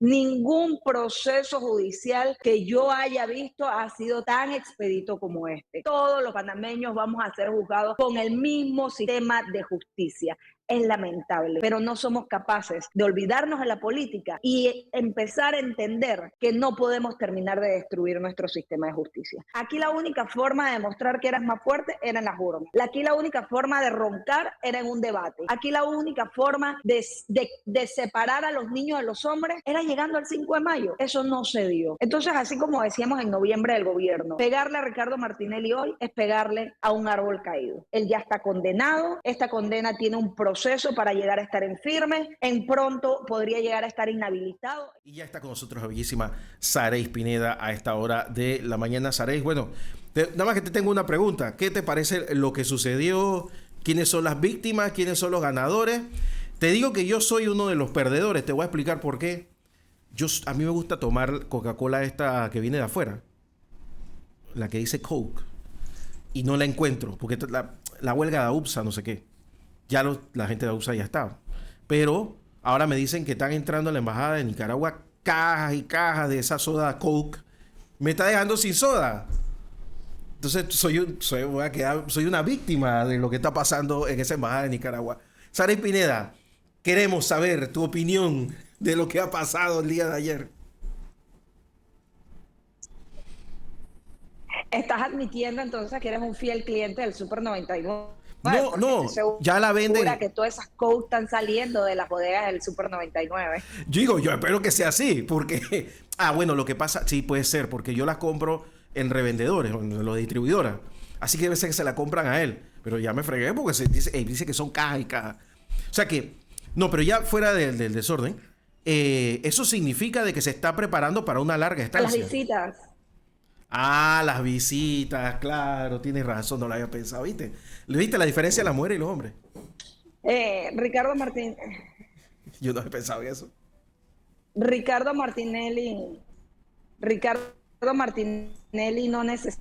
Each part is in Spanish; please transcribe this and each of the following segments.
Ningún proceso judicial que yo haya visto ha sido tan expedito como este. Todos los panameños vamos a ser juzgados con el mismo sistema de justicia. Es lamentable, pero no somos capaces de olvidarnos de la política y empezar a entender que no podemos terminar de destruir nuestro sistema de justicia. Aquí la única forma de demostrar que eras más fuerte era en las urnas. Aquí la única forma de roncar era en un debate. Aquí la única forma de separar a los niños de los hombres era llegando al 5 de mayo. Eso no se dio. Entonces, así como decíamos en noviembre del gobierno, pegarle a Ricardo Martinelli hoy es pegarle a un árbol caído. Él ya está condenado. Esta condena tiene un proceso para llegar a estar en firme. En pronto podría llegar a estar inhabilitado. Y ya está con nosotros la bellísima Sareis Pineda a esta hora de la mañana. Sareis, bueno, nada más que te tengo una pregunta. ¿Qué te parece lo que sucedió? ¿Quiénes son las víctimas? ¿Quiénes son los ganadores? Te digo que yo soy uno de los perdedores. Te voy a explicar por qué. A mí me gusta tomar Coca-Cola esta que viene de afuera. La que dice Coke. Y no la encuentro. Porque la huelga de UPSA, no sé qué. Ya la gente de UPSA ya está. Pero ahora me dicen que están entrando a la embajada de Nicaragua cajas y cajas de esa soda Coke. Me está dejando sin soda. Entonces soy una víctima de lo que está pasando en esa embajada de Nicaragua. Sareis Pineda, queremos saber tu opinión de lo que ha pasado el día de ayer. Estás admitiendo entonces que eres un fiel cliente del Super 99. No, Porque estoy no, ya la segura venden. que todas esas codes están saliendo de las bodegas del Super 99. Yo digo, yo espero que sea así, porque... Ah, bueno, lo que pasa, sí puede ser, porque yo las compro en revendedores, en los distribuidoras. Así que debe ser que se la compran a él. Pero ya me fregué porque dice que son cajas y cajas. O sea que, no, pero ya fuera del desorden, eso significa de que se está preparando para una larga A las estancia. visitas. Ah, las visitas, claro, tienes razón, no lo había pensado, ¿viste? ¿Viste la diferencia de las mujeres y los hombres? Ricardo Martín, Yo no había pensado en eso. Ricardo Martinelli, Ricardo Martinelli no necesita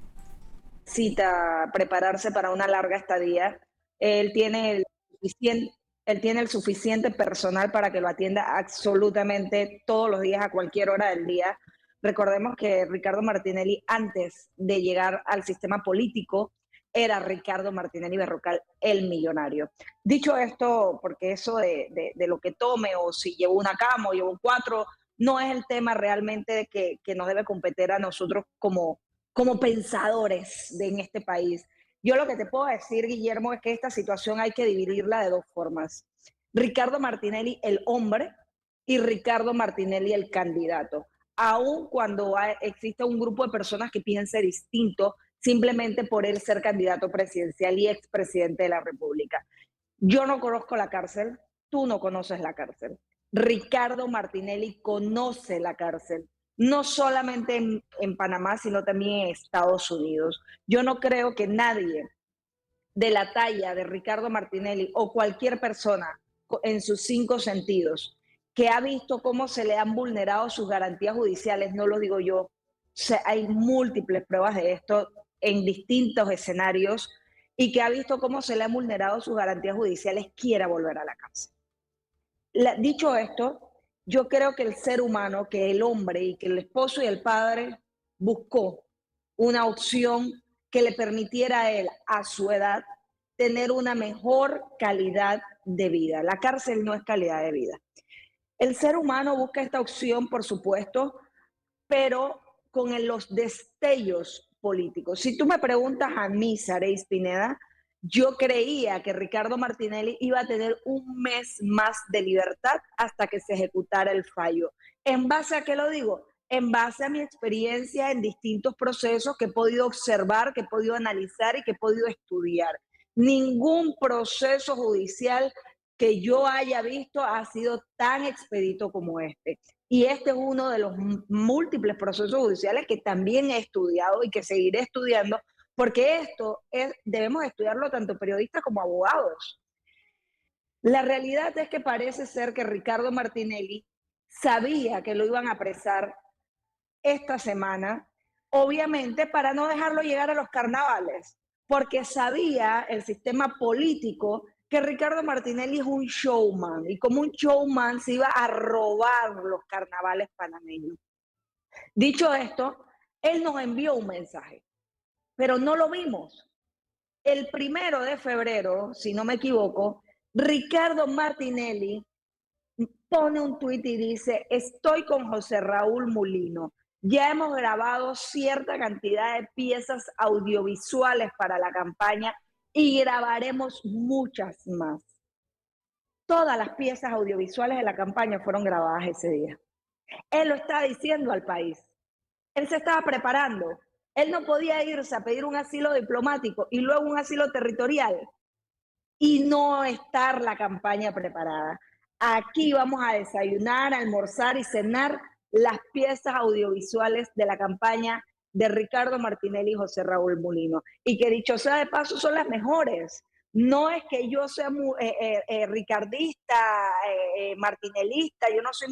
prepararse para una larga estadía. Él tiene el suficiente, él tiene el suficiente personal para que lo atienda absolutamente todos los días, a cualquier hora del día. Recordemos que Ricardo Martinelli, antes de llegar al sistema político, era Ricardo Martinelli Berrocal, el millonario. Dicho esto, porque eso de lo que tome o si llevo una cama o llevo cuatro, no es el tema realmente de que nos debe competir a nosotros como pensadores en este país. Yo lo que te puedo decir, Guillermo, es que esta situación hay que dividirla de dos formas. Ricardo Martinelli, el hombre, y Ricardo Martinelli, el candidato. Aun cuando existe un grupo de personas que piense distinto simplemente por él ser candidato presidencial y expresidente de la República. Yo no conozco la cárcel, tú no conoces la cárcel. Ricardo Martinelli conoce la cárcel, no solamente en Panamá, sino también en Estados Unidos. Yo no creo que nadie de la talla de Ricardo Martinelli o cualquier persona en sus cinco sentidos que ha visto cómo se le han vulnerado sus garantías judiciales, no lo digo yo, o sea, hay múltiples pruebas de esto en distintos escenarios y que ha visto cómo se le han vulnerado sus garantías judiciales, quiera volver a la cárcel. Dicho esto, yo creo que el ser humano, que el hombre y que el esposo y el padre buscó una opción que le permitiera a él, a su edad, tener una mejor calidad de vida. La cárcel no es calidad de vida. El ser humano busca esta opción, por supuesto, pero con los destellos políticos. Si tú me preguntas a mí, Sareis Pineda, yo creía que Ricardo Martinelli iba a tener un mes más de libertad hasta que se ejecutara el fallo. ¿En base a qué lo digo? En base a mi experiencia en distintos procesos que he podido observar, que he podido analizar y que he podido estudiar. Ningún proceso judicial que yo haya visto ha sido tan expedito como este. Y este es uno de los múltiples procesos judiciales que también he estudiado y que seguiré estudiando, porque debemos estudiarlo tanto periodistas como abogados. La realidad es que parece ser que Ricardo Martinelli sabía que lo iban a apresar esta semana, obviamente para no dejarlo llegar a los carnavales, porque sabía el sistema político que Ricardo Martinelli es un showman y como un showman se iba a robar los carnavales panameños. Dicho esto, él nos envió un mensaje, pero no lo vimos. El 1 de febrero, si no me equivoco, Ricardo Martinelli pone un tuit y dice, estoy con José Raúl Mulino. Ya hemos grabado cierta cantidad de piezas audiovisuales para la campaña y grabaremos muchas más. Todas las piezas audiovisuales de la campaña fueron grabadas ese día. Él lo está diciendo al país. Él se estaba preparando. Él no podía irse a pedir un asilo diplomático y luego un asilo territorial y no estar la campaña preparada. Aquí vamos a desayunar, almorzar y cenar las piezas audiovisuales de la campaña de Ricardo Martinelli y José Raúl Mulino. Y que dicho sea de paso, son las mejores. No es que yo sea ricardista, martinelista, yo no soy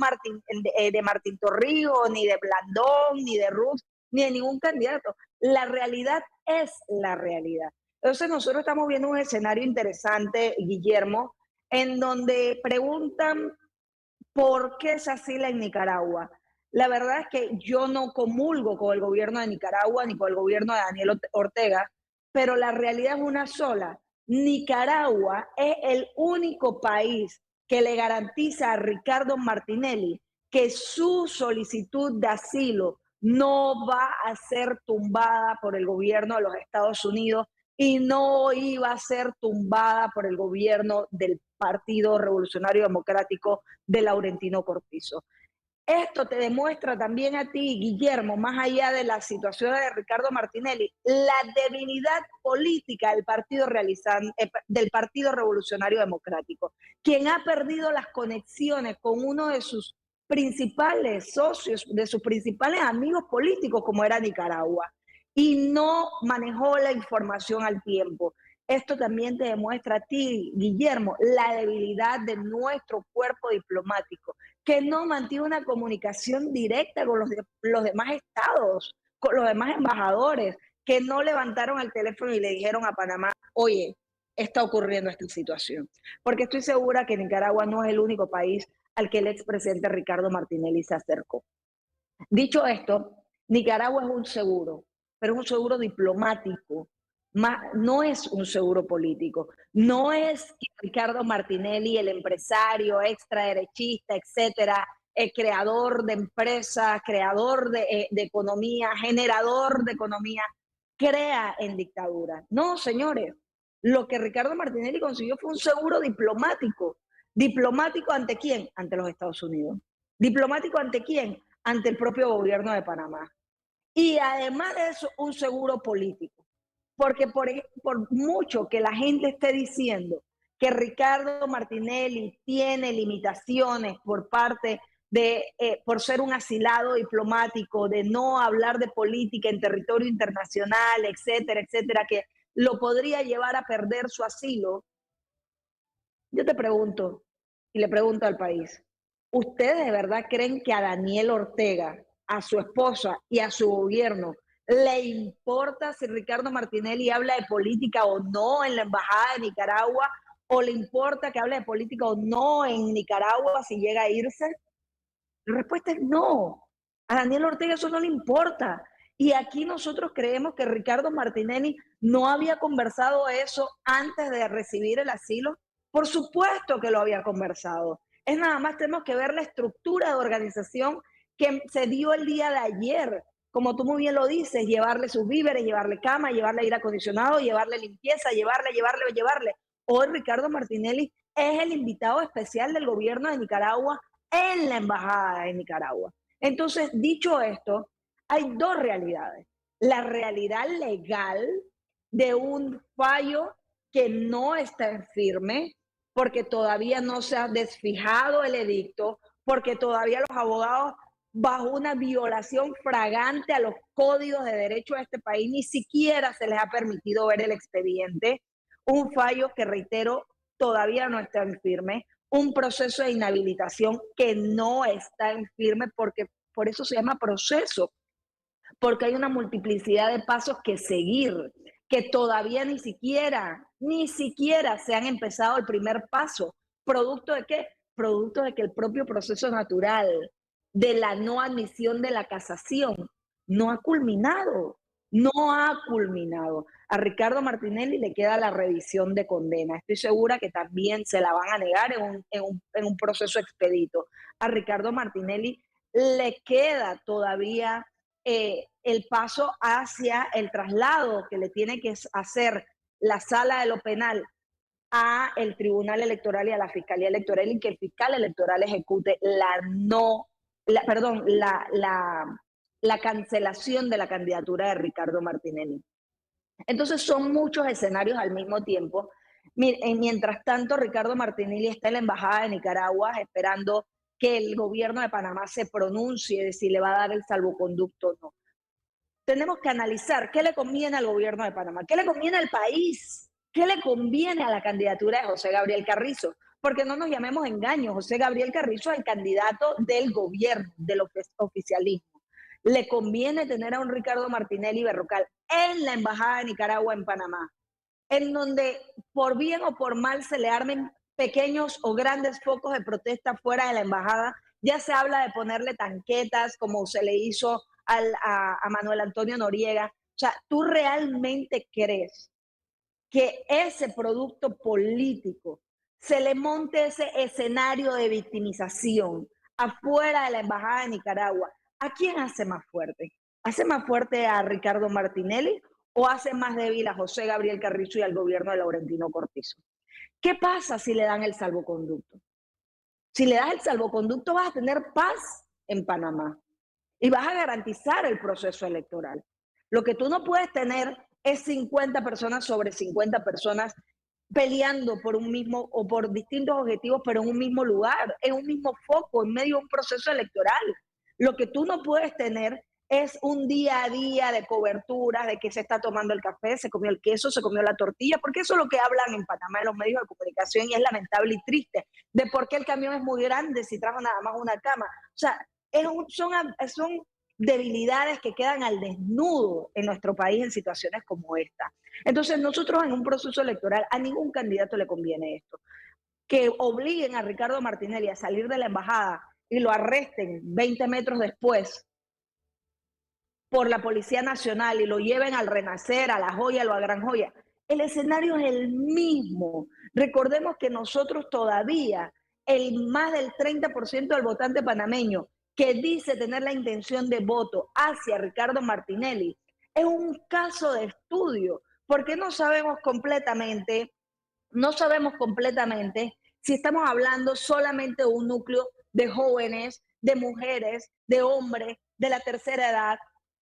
de Martín Torrijos, ni de Blandón, ni de Ruz, ni de ningún candidato. La realidad es la realidad. Entonces nosotros estamos viendo un escenario interesante, Guillermo, en donde preguntan por qué se asila en Nicaragua. La verdad es que yo no comulgo con el gobierno de Nicaragua ni con el gobierno de Daniel Ortega, pero la realidad es una sola. Nicaragua es el único país que le garantiza a Ricardo Martinelli que su solicitud de asilo no va a ser tumbada por el gobierno de los Estados Unidos y no iba a ser tumbada por el gobierno del Partido Revolucionario Democrático de Laurentino Cortizo. Esto te demuestra también a ti, Guillermo, más allá de la situación de Ricardo Martinelli, la debilidad política del Partido Revolucionario Democrático, quien ha perdido las conexiones con uno de sus principales socios, de sus principales amigos políticos, como era Nicaragua, y no manejó la información al tiempo. Esto también te demuestra a ti, Guillermo, la debilidad de nuestro cuerpo diplomático, que no mantiene una comunicación directa con los demás estados, con los demás embajadores, que no levantaron el teléfono y le dijeron a Panamá, oye, está ocurriendo esta situación. Porque estoy segura que Nicaragua no es el único país al que el expresidente Ricardo Martinelli se acercó. Dicho esto, Nicaragua es un seguro, pero es un seguro diplomático, no es un seguro político. No es que Ricardo Martinelli, el empresario, extraderechista, etcétera, el creador de empresas, creador de economía, generador de economía, crea en dictadura. No, señores, lo que Ricardo Martinelli consiguió fue un seguro diplomático. ¿Diplomático ante quién? Ante los Estados Unidos. ¿Diplomático ante quién? Ante el propio gobierno de Panamá. Y además de eso, un seguro político. Porque por mucho que la gente esté diciendo que Ricardo Martinelli tiene limitaciones por parte por ser un asilado diplomático, de no hablar de política en territorio internacional, etcétera, etcétera, que lo podría llevar a perder su asilo, yo te pregunto, y le pregunto al país, ¿ustedes de verdad creen que a Daniel Ortega, a su esposa y a su gobierno le importa si Ricardo Martinelli habla de política o no en la embajada de Nicaragua? ¿O le importa que hable de política o no en Nicaragua si llega a irse? La respuesta es no. A Daniel Ortega eso no le importa. Y aquí nosotros creemos que Ricardo Martinelli no había conversado eso antes de recibir el asilo. Por supuesto que lo había conversado. Es nada más tenemos que ver la estructura de organización que se dio el día de ayer. Como tú muy bien lo dices, llevarle sus víveres, llevarle cama, llevarle aire acondicionado, llevarle limpieza, llevarle. Hoy Ricardo Martinelli es el invitado especial del gobierno de Nicaragua en la embajada de Nicaragua. Entonces, dicho esto, hay dos realidades. La realidad legal de un fallo que no está en firme, porque todavía no se ha desfijado el edicto, porque todavía los abogados, bajo una violación fragante a los códigos de derecho de este país, ni siquiera se les ha permitido ver el expediente. Un fallo que, reitero, todavía no está en firme, un proceso de inhabilitación que no está en firme, porque por eso se llama proceso, porque hay una multiplicidad de pasos que seguir. que todavía ni siquiera se han empezado el primer paso. ¿Producto de qué? Producto de que el propio proceso natural de la no admisión de la casación no ha culminado, no ha culminado. A Ricardo Martinelli le queda la revisión de condena. Estoy segura que también se la van a negar en un proceso expedito. A Ricardo Martinelli le queda todavía el paso hacia el traslado que le tiene que hacer la sala de lo penal a el Tribunal Electoral y a la Fiscalía Electoral y que el fiscal electoral ejecute la cancelación de la candidatura de Ricardo Martinelli. Entonces son muchos escenarios al mismo tiempo. Mientras tanto, Ricardo Martinelli está en la Embajada de Nicaragua esperando que el gobierno de Panamá se pronuncie de si le va a dar el salvoconducto o no. Tenemos que analizar qué le conviene al gobierno de Panamá, qué le conviene al país, qué le conviene a la candidatura de José Gabriel Carrizo. Porque no nos llamemos engaños, José Gabriel Carrizo es el candidato del gobierno, del oficialismo. Le conviene tener a un Ricardo Martinelli Berrocal en la Embajada de Nicaragua en Panamá, en donde por bien o por mal se le armen pequeños o grandes focos de protesta fuera de la embajada. Ya se habla de ponerle tanquetas como se le hizo a Manuel Antonio Noriega. O sea, ¿tú realmente crees que ese producto político se le monte ese escenario de victimización afuera de la embajada de Nicaragua? ¿A quién hace más fuerte? ¿Hace más fuerte a Ricardo Martinelli o hace más débil a José Gabriel Carrizo y al gobierno de Laurentino Cortizo? ¿Qué pasa si le dan el salvoconducto? Si le das el salvoconducto vas a tener paz en Panamá y vas a garantizar el proceso electoral. Lo que tú no puedes tener es 50 personas sobre 50 personas peleando por un mismo o por distintos objetivos, pero en un mismo lugar, en un mismo foco, en medio de un proceso electoral. Lo que tú no puedes tener es un día a día de cobertura, de que se está tomando el café, se comió el queso, se comió la tortilla, porque eso es lo que hablan en Panamá en los medios de comunicación y es lamentable y triste, de por qué el camión es muy grande si trajo nada más una cama. O sea, son debilidades que quedan al desnudo en nuestro país en situaciones como esta. Entonces, nosotros en un proceso electoral a ningún candidato le conviene esto. Que obliguen a Ricardo Martinelli a salir de la embajada y lo arresten 20 metros después por la Policía Nacional y lo lleven al Renacer, a La Joya o a Gran Joya. El escenario es el mismo. Recordemos que nosotros todavía, el más del 30% del votante panameño que dice tener la intención de voto hacia Ricardo Martinelli, es un caso de estudio, porque no sabemos completamente si estamos hablando solamente de un núcleo de jóvenes, de mujeres, de hombres, de la tercera edad,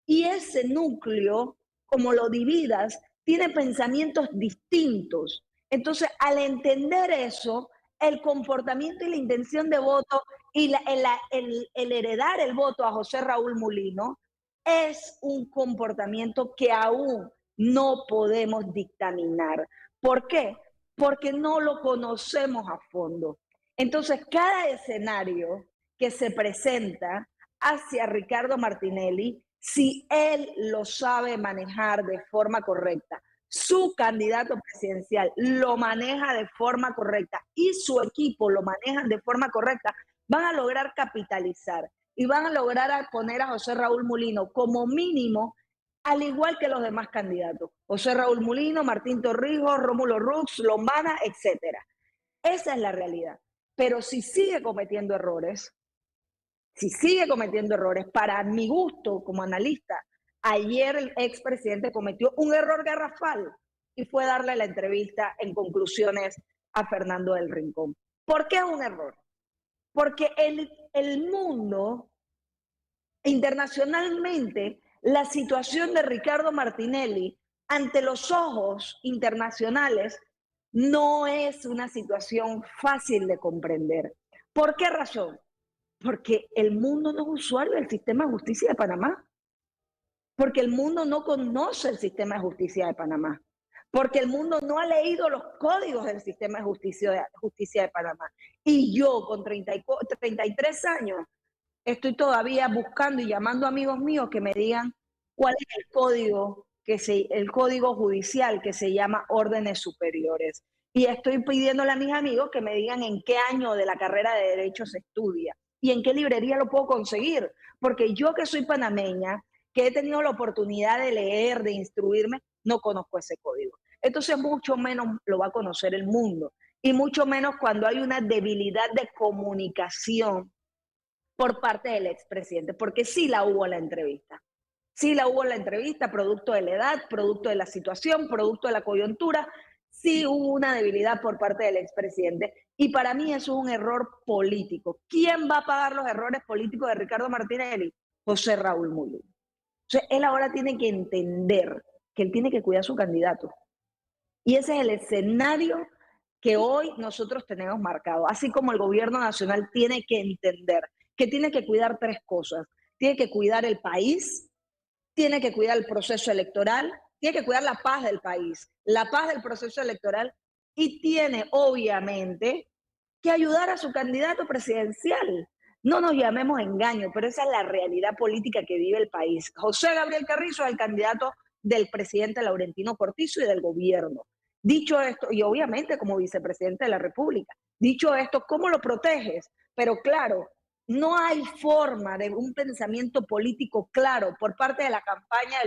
y ese núcleo, como lo dividas, tiene pensamientos distintos. Entonces, al entender eso, el comportamiento y la intención de voto y el heredar el voto a José Raúl Mulino es un comportamiento que aún no podemos dictaminar. ¿Por qué? Porque no lo conocemos a fondo. Entonces, cada escenario que se presenta hacia Ricardo Martinelli, si él lo sabe manejar de forma correcta, su candidato presidencial lo maneja de forma correcta y su equipo lo manejan de forma correcta, van a lograr capitalizar y van a lograr poner a José Raúl Mulino como mínimo al igual que los demás candidatos. José Raúl Mulino, Martín Torrijos, Rómulo Rux, Lombana, etcétera. Esa es la realidad. Pero si sigue cometiendo errores, para mi gusto como analista, ayer el expresidente cometió un error garrafal y fue darle la entrevista en conclusiones a Fernando del Rincón. ¿Por qué es un error? Porque el mundo, internacionalmente, la situación de Ricardo Martinelli ante los ojos internacionales no es una situación fácil de comprender. ¿Por qué razón? Porque el mundo no es usuario del sistema de justicia de Panamá, porque el mundo no conoce el sistema de justicia de Panamá, porque el mundo no ha leído los códigos del sistema de justicia de Panamá. Y yo con 33 años estoy todavía buscando y llamando a amigos míos que me digan cuál es el código el código judicial que se llama órdenes superiores. Y estoy pidiéndole a mis amigos que me digan en qué año de la carrera de Derecho se estudia y en qué librería lo puedo conseguir. Porque yo que soy panameña, que he tenido la oportunidad de leer, de instruirme, no conozco ese código. Entonces mucho menos lo va a conocer el mundo y mucho menos cuando hay una debilidad de comunicación por parte del expresidente, porque sí la hubo en la entrevista. Sí la hubo en la entrevista, producto de la edad, producto de la situación, producto de la coyuntura. Sí hubo una debilidad por parte del expresidente. Y para mí eso es un error político. ¿Quién va a pagar los errores políticos de Ricardo Martinelli? José Raúl Mulino. Entonces, él ahora tiene que entender que él tiene que cuidar a su candidato. Y ese es el escenario que hoy nosotros tenemos marcado. Así como el gobierno nacional tiene que entender que tiene que cuidar tres cosas. Tiene que cuidar el país, tiene que cuidar el proceso electoral, tiene que cuidar la paz del país, la paz del proceso electoral y tiene, obviamente, que ayudar a su candidato presidencial. No nos llamemos engaño, pero esa es la realidad política que vive el país. José Gabriel Carrizo es el candidato del presidente Laurentino Cortizo y del gobierno. Dicho esto, y obviamente como vicepresidente de la República, dicho esto, ¿cómo lo proteges? Pero claro, no hay forma de un pensamiento político claro por parte de la campaña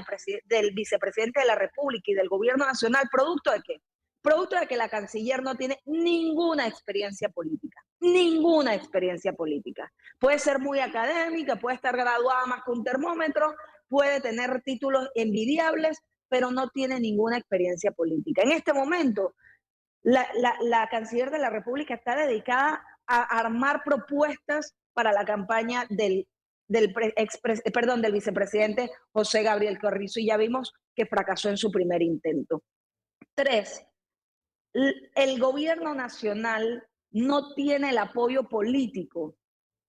del vicepresidente de la República y del gobierno nacional, ¿producto de qué? Producto de que la canciller no tiene ninguna experiencia política, ninguna experiencia política. Puede ser muy académica, puede estar graduada más que un termómetro, puede tener títulos envidiables, pero no tiene ninguna experiencia política. En este momento, la canciller de la República está dedicada a armar propuestas para la campaña del vicepresidente José Gabriel Carrizo y ya vimos que fracasó en su primer intento. 3, el gobierno nacional no tiene el apoyo político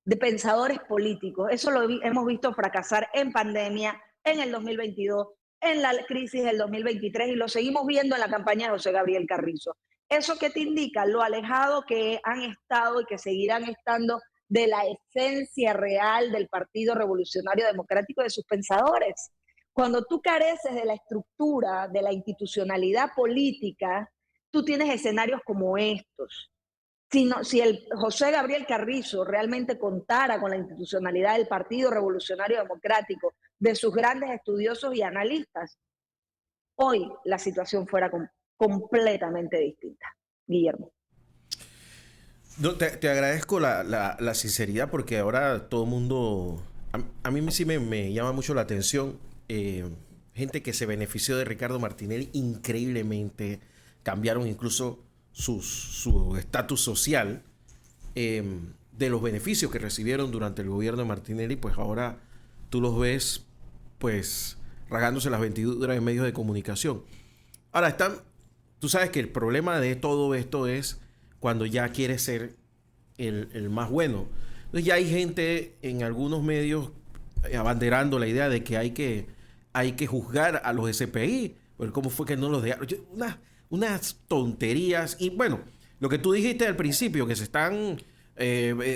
de pensadores políticos. Eso hemos visto fracasar en pandemia, en el 2022, en la crisis del 2023 y lo seguimos viendo en la campaña de José Gabriel Carrizo. ¿Eso qué te indica? Lo alejado que han estado y que seguirán estando de la esencia real del Partido Revolucionario Democrático, de sus pensadores. Cuando tú careces de la estructura, de la institucionalidad política, tú tienes escenarios como estos. Si el José Gabriel Carrizo realmente contara con la institucionalidad del Partido Revolucionario Democrático, de sus grandes estudiosos y analistas, hoy la situación fuera completamente distinta. Guillermo. No, te agradezco la sinceridad porque ahora todo el mundo, a mí sí me llama mucho la atención, gente que se benefició de Ricardo Martinelli increíblemente, cambiaron incluso su estatus social, de los beneficios que recibieron durante el gobierno de Martinelli, pues ahora tú los ves pues ragándose las vestiduras en medios de comunicación. Ahora tú sabes que el problema de todo esto es cuando ya quieres ser el más bueno. Entonces ya hay gente en algunos medios abanderando la idea de que hay que juzgar a los SPI, porque cómo fue que no los dejaron. Unas tonterías. Y bueno, lo que tú dijiste al principio, que se están...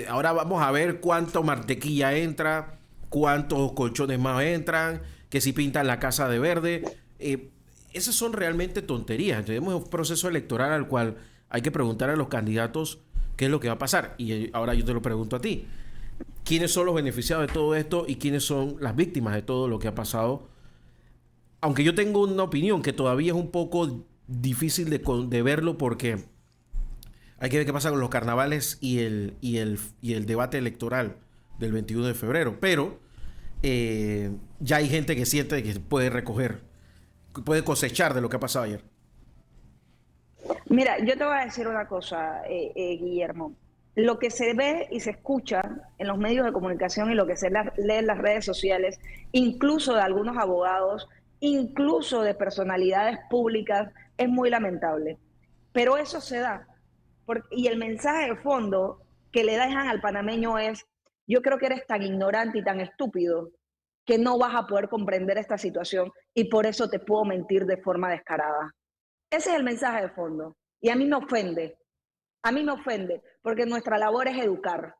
ahora vamos a ver cuánto mantequilla entra, cuántos colchones más entran, que si pintan la casa de verde. Esas son realmente tonterías. Tenemos un proceso electoral al cual hay que preguntar a los candidatos qué es lo que va a pasar. Y ahora yo te lo pregunto a ti. ¿Quiénes son los beneficiados de todo esto y quiénes son las víctimas de todo lo que ha pasado? Aunque yo tengo una opinión que todavía es un poco difícil de verlo porque hay que ver qué pasa con los carnavales y el debate electoral del 21 de febrero. Pero ya hay gente que siente que puede recoger, puede cosechar de lo que ha pasado ayer. Mira, yo te voy a decir una cosa, Guillermo. Lo que se ve y se escucha en los medios de comunicación y lo que se lee en las redes sociales, incluso de algunos abogados, incluso de personalidades públicas, es muy lamentable. Pero eso se da. Y el mensaje de fondo que le dejan al panameño es, yo creo que eres tan ignorante y tan estúpido que no vas a poder comprender esta situación y por eso te puedo mentir de forma descarada. Ese es el mensaje de fondo. Y a mí me ofende, porque nuestra labor es educar,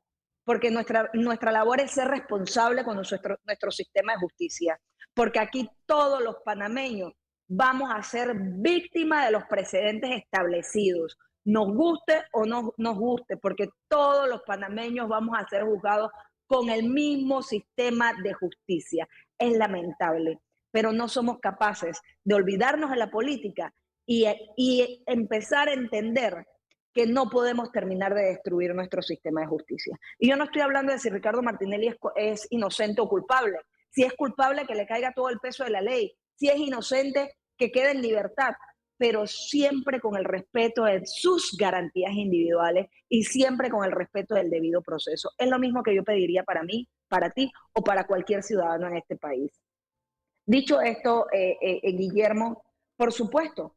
porque nuestra labor es ser responsable con nuestro sistema de justicia, porque aquí todos los panameños vamos a ser víctimas de los precedentes establecidos, nos guste o no nos guste, porque todos los panameños vamos a ser juzgados con el mismo sistema de justicia. Es lamentable, pero no somos capaces de olvidarnos de la política y empezar a entender que no podemos terminar de destruir nuestro sistema de justicia. Y yo no estoy hablando de si Ricardo Martinelli es inocente o culpable. Si es culpable, que le caiga todo el peso de la ley. Si es inocente, que quede en libertad, pero siempre con el respeto de sus garantías individuales y siempre con el respeto del debido proceso. Es lo mismo que yo pediría para mí, para ti o para cualquier ciudadano en este país. Dicho esto, Guillermo, por supuesto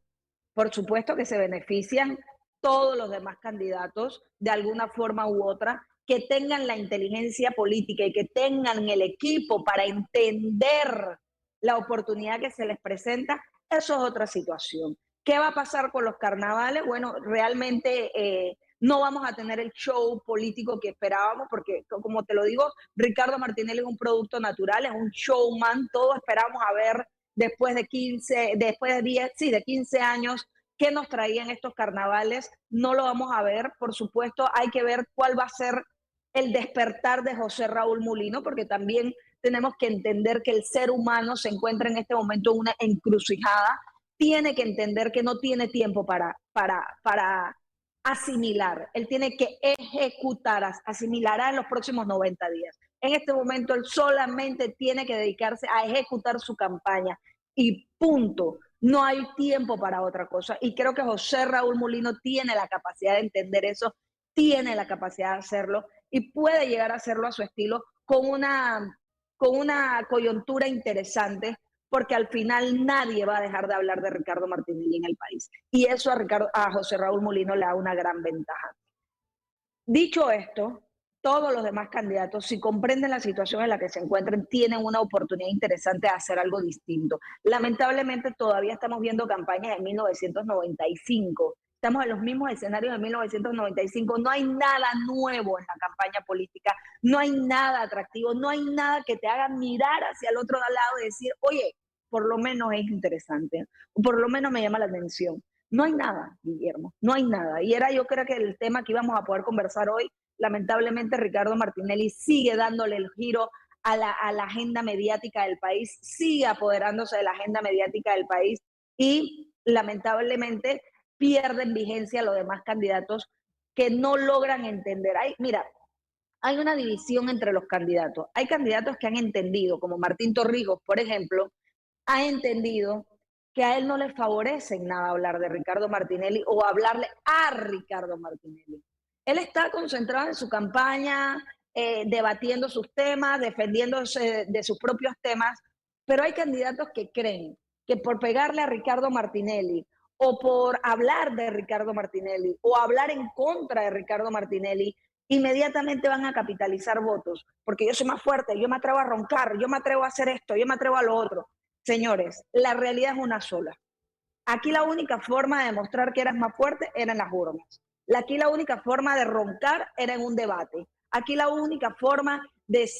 que se benefician todos los demás candidatos de alguna forma u otra, que tengan la inteligencia política y que tengan el equipo para entender la oportunidad que se les presenta. Eso es otra situación. ¿Qué va a pasar con los carnavales? Bueno, realmente no vamos a tener el show político que esperábamos, porque como te lo digo, Ricardo Martinelli es un producto natural, es un showman. Todos esperamos a ver después de 15 años, qué nos traían estos carnavales. No lo vamos a ver, por supuesto. Hay que ver cuál va a ser el despertar de José Raúl Mulino, porque también tenemos que entender que el ser humano se encuentra en este momento en una encrucijada. Tiene que entender que no tiene tiempo para asimilar. Él tiene que ejecutar, asimilará en los próximos 90 días. En este momento él solamente tiene que dedicarse a ejecutar su campaña y punto. No hay tiempo para otra cosa. Y creo que José Raúl Mulino tiene la capacidad de entender eso, tiene la capacidad de hacerlo y puede llegar a hacerlo a su estilo con una coyuntura interesante, porque al final nadie va a dejar de hablar de Ricardo Martinelli en el país. Y eso a José Raúl Mulino le da una gran ventaja. Dicho esto, todos los demás candidatos, si comprenden la situación en la que se encuentran, tienen una oportunidad interesante de hacer algo distinto. Lamentablemente todavía estamos viendo campañas de 1995. Estamos en los mismos escenarios de 1995. No hay nada nuevo en la campaña política, no hay nada atractivo, no hay nada que te haga mirar hacia el otro lado y decir, oye, por lo menos es interesante, o por lo menos me llama la atención. No hay nada, Guillermo, no hay nada. Y era yo creo que el tema que íbamos a poder conversar hoy. Lamentablemente Ricardo Martinelli sigue dándole el giro a la agenda mediática del país, sigue apoderándose de la agenda mediática del país y lamentablemente pierden vigencia los demás candidatos que no logran entender. Mira, hay una división entre los candidatos. Hay candidatos que han entendido, como Martín Torrijos, por ejemplo, ha entendido que a él no le favorece en nada hablar de Ricardo Martinelli o hablarle a Ricardo Martinelli. Él está concentrado en su campaña, debatiendo sus temas, defendiéndose de sus propios temas, pero hay candidatos que creen que por pegarle a Ricardo Martinelli o por hablar de Ricardo Martinelli o hablar en contra de Ricardo Martinelli, inmediatamente van a capitalizar votos, porque yo soy más fuerte, yo me atrevo a roncar, yo me atrevo a hacer esto, yo me atrevo a lo otro. Señores, la realidad es una sola. Aquí la única forma de demostrar que eras más fuerte era en las urnas. Aquí la única forma de roncar era en un debate. Aquí la única forma de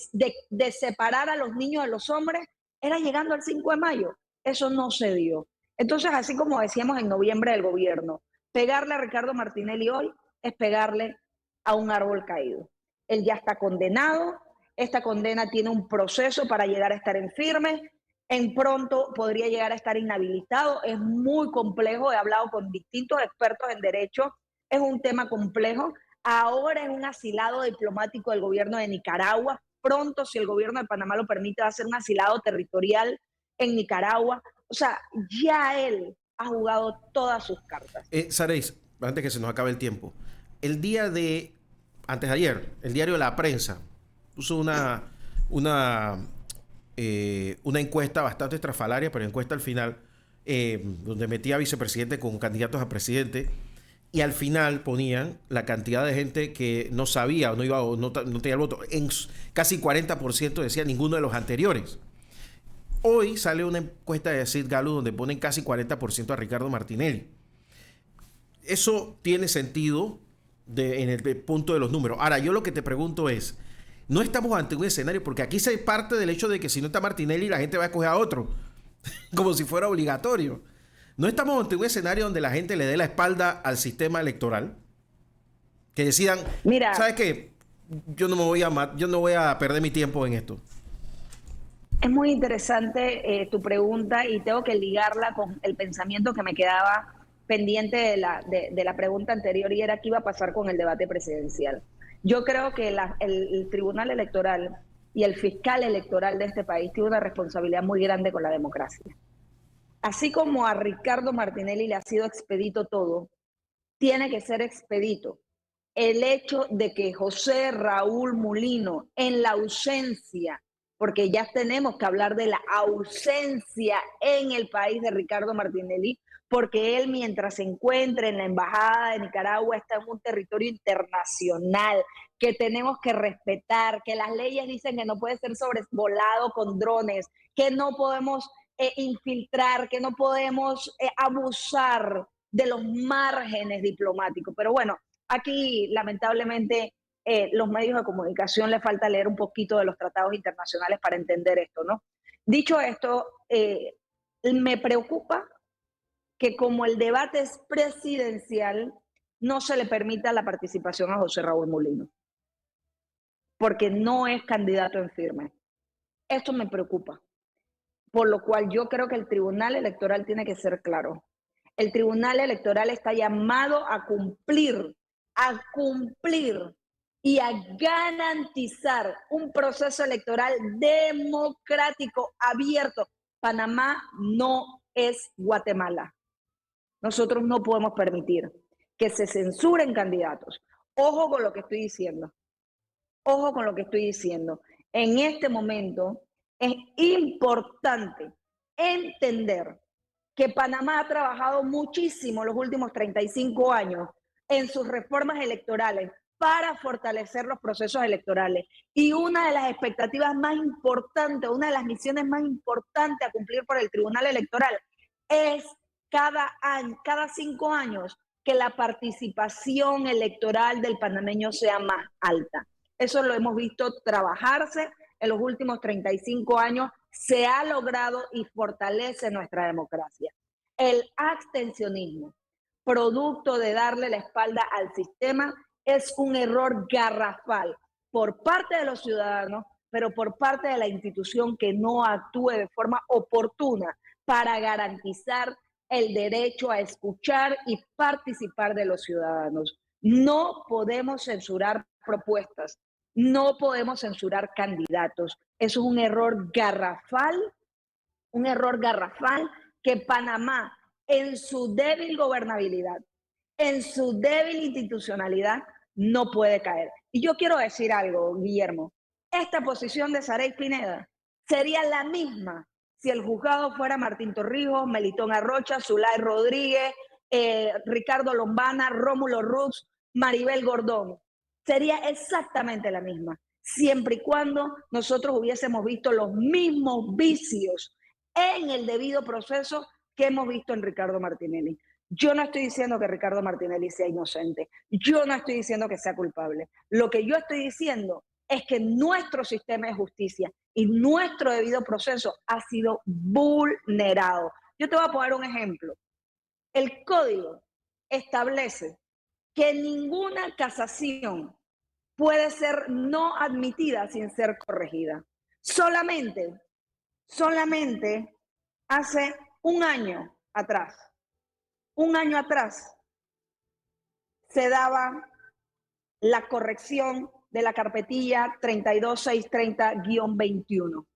separar a los niños de los hombres era llegando al 5 de mayo. Eso no se dio. Entonces, así como decíamos en noviembre del gobierno, pegarle a Ricardo Martinelli hoy es pegarle a un árbol caído. Él ya está condenado, esta condena tiene un proceso para llegar a estar en firme, en pronto podría llegar a estar inhabilitado. Es muy complejo, he hablado con distintos expertos en derecho, es un tema complejo. Ahora es un asilado diplomático del gobierno de Nicaragua. Pronto, si el gobierno de Panamá lo permite, va a ser un asilado territorial en Nicaragua. O sea, ya él ha jugado todas sus cartas. Saréis, antes que se nos acabe el tiempo, antes de ayer, el diario La Prensa puso una encuesta bastante estrafalaria, pero encuesta al final, donde metía a vicepresidente con candidatos a presidente, y al final ponían la cantidad de gente que no sabía o no iba o no tenía el voto. En casi 40% decía ninguno de los anteriores. Hoy sale una encuesta de Sid Gallup donde ponen casi 40% a Ricardo Martinelli. Eso tiene sentido en el punto de los números. Ahora, yo lo que te pregunto es, no estamos ante un escenario, porque aquí se parte del hecho de que si no está Martinelli, la gente va a escoger a otro. como si fuera obligatorio. ¿No estamos ante un escenario donde la gente le dé la espalda al sistema electoral? Que decidan, Mira, ¿sabes qué? Yo no voy a perder mi tiempo en esto. es muy interesante tu pregunta y tengo que ligarla con el pensamiento que me quedaba pendiente de la pregunta anterior y era qué iba a pasar con el debate presidencial. Yo creo que el Tribunal Electoral y el fiscal electoral de este país tiene una responsabilidad muy grande con la democracia. Así como a Ricardo Martinelli le ha sido expedito todo, tiene que ser expedito el hecho de que José Raúl Mulino, en la ausencia, porque ya tenemos que hablar de la ausencia en el país de Ricardo Martinelli, porque él mientras se encuentre en la embajada de Nicaragua está en un territorio internacional que tenemos que respetar, que las leyes dicen que no puede ser sobrevolado con drones, que no podemos infiltrar, que no podemos abusar de los márgenes diplomáticos. Pero bueno, aquí lamentablemente los medios de comunicación le falta leer un poquito de los tratados internacionales para entender esto, ¿no? Dicho esto, me preocupa que como el debate es presidencial, no se le permita la participación a José Raúl Mulino, porque no es candidato en firme. Esto me preocupa, por lo cual yo creo que el Tribunal Electoral tiene que ser claro. El Tribunal Electoral está llamado a cumplir y a garantizar un proceso electoral democrático, abierto. Panamá no es Guatemala. Nosotros no podemos permitir que se censuren candidatos. Ojo con lo que estoy diciendo. Ojo con lo que estoy diciendo. En este momento es importante entender que Panamá ha trabajado muchísimo los últimos 35 años en sus reformas electorales para fortalecer los procesos electorales. Y una de las expectativas más importantes, una de las misiones más importantes a cumplir por el Tribunal Electoral es cada año, cada 5 años, que la participación electoral del panameño sea más alta. Eso lo hemos visto trabajarse en los últimos 35 años, se ha logrado y fortalece nuestra democracia. El abstencionismo, producto de darle la espalda al sistema, es un error garrafal por parte de los ciudadanos, pero por parte de la institución que no actúe de forma oportuna para garantizar el derecho a escuchar y participar de los ciudadanos. No podemos censurar propuestas, no podemos censurar candidatos. Eso es un error garrafal que Panamá, en su débil gobernabilidad, en su débil institucionalidad, no puede caer. Y yo quiero decir algo, Guillermo. Esta posición de Sarey Pineda sería la misma si el juzgado fuera Martín Torrijos, Melitón Arrocha, Zulay Rodríguez, Ricardo Lombana, Rómulo Rux, Maribel Gordón. Sería exactamente la misma, siempre y cuando nosotros hubiésemos visto los mismos vicios en el debido proceso que hemos visto en Ricardo Martinelli. Yo no estoy diciendo que Ricardo Martinelli sea inocente, yo no estoy diciendo que sea culpable. Lo que yo estoy diciendo es que nuestro sistema de justicia y nuestro debido proceso ha sido vulnerado. Yo te voy a poner un ejemplo. El código establece que ninguna casación puede ser no admitida sin ser corregida. Solamente hace un año atrás, se daba la corrección de la carpetilla 32630-21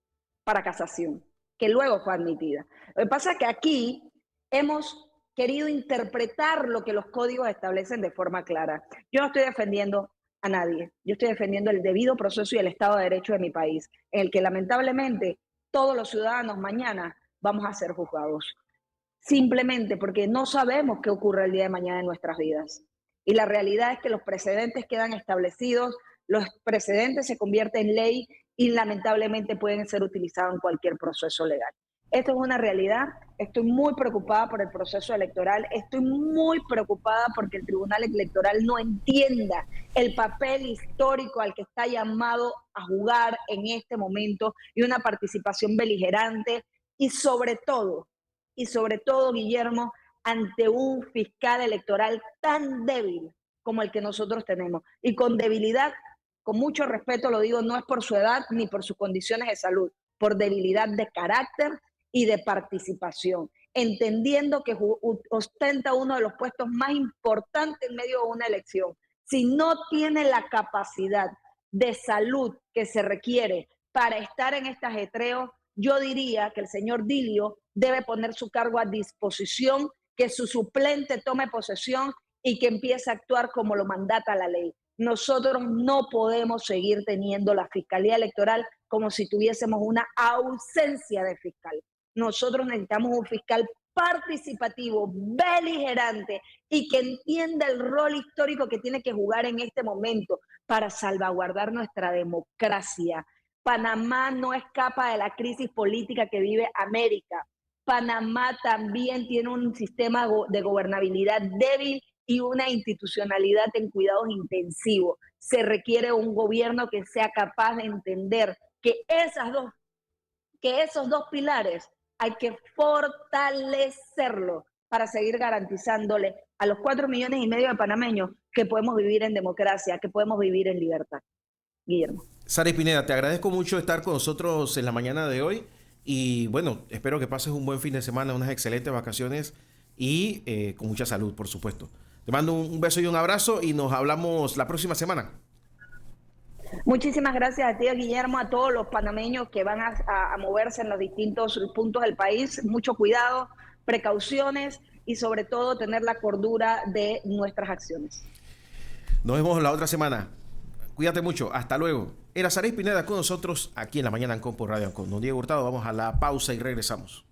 para casación, que luego fue admitida. Lo que pasa es que aquí hemos querido interpretar lo que los códigos establecen de forma clara. Yo no estoy defendiendo a nadie, yo estoy defendiendo el debido proceso y el Estado de Derecho de mi país, en el que lamentablemente todos los ciudadanos mañana vamos a ser juzgados, simplemente porque no sabemos qué ocurre el día de mañana en nuestras vidas. Y la realidad es que los precedentes quedan establecidos, los precedentes se convierten en ley y lamentablemente pueden ser utilizados en cualquier proceso legal. Esto es una realidad. Estoy muy preocupada por el proceso electoral. Estoy muy preocupada porque el Tribunal Electoral no entienda el papel histórico al que está llamado a jugar en este momento y una participación beligerante y y sobre todo, Guillermo, ante un fiscal electoral tan débil como el que nosotros tenemos. Y con debilidad, con mucho respeto lo digo, no es por su edad ni por sus condiciones de salud, por debilidad de carácter y de participación, entendiendo que ostenta uno de los puestos más importantes en medio de una elección. Si no tiene la capacidad de salud que se requiere para estar en este ajetreo, yo diría que el señor Dilio debe poner su cargo a disposición, que su suplente tome posesión y que empiece a actuar como lo mandata la ley. Nosotros no podemos seguir teniendo la Fiscalía Electoral como si tuviésemos una ausencia de fiscal. Nosotros necesitamos un fiscal participativo, beligerante y que entienda el rol histórico que tiene que jugar en este momento para salvaguardar nuestra democracia. Panamá no escapa de la crisis política que vive América. Panamá también tiene un sistema de gobernabilidad débil y una institucionalidad en cuidados intensivos. Se requiere un gobierno que sea capaz de entender que esos dos pilares hay que fortalecerlo para seguir garantizándole a los 4,5 millones de panameños que podemos vivir en democracia, que podemos vivir en libertad. Guillermo. Saray Pineda, te agradezco mucho estar con nosotros en la mañana de hoy y bueno, espero que pases un buen fin de semana, unas excelentes vacaciones y con mucha salud, por supuesto. Te mando un beso y un abrazo y nos hablamos la próxima semana. Muchísimas gracias a ti, Guillermo, a todos los panameños que van a moverse en los distintos puntos del país. Mucho cuidado, precauciones y sobre todo tener la cordura de nuestras acciones. Nos vemos la otra semana. Cuídate mucho. Hasta luego. Era Saray Pineda con nosotros aquí en la mañana en Compo Radio Ancon. Don Diego Hurtado, vamos a la pausa y regresamos.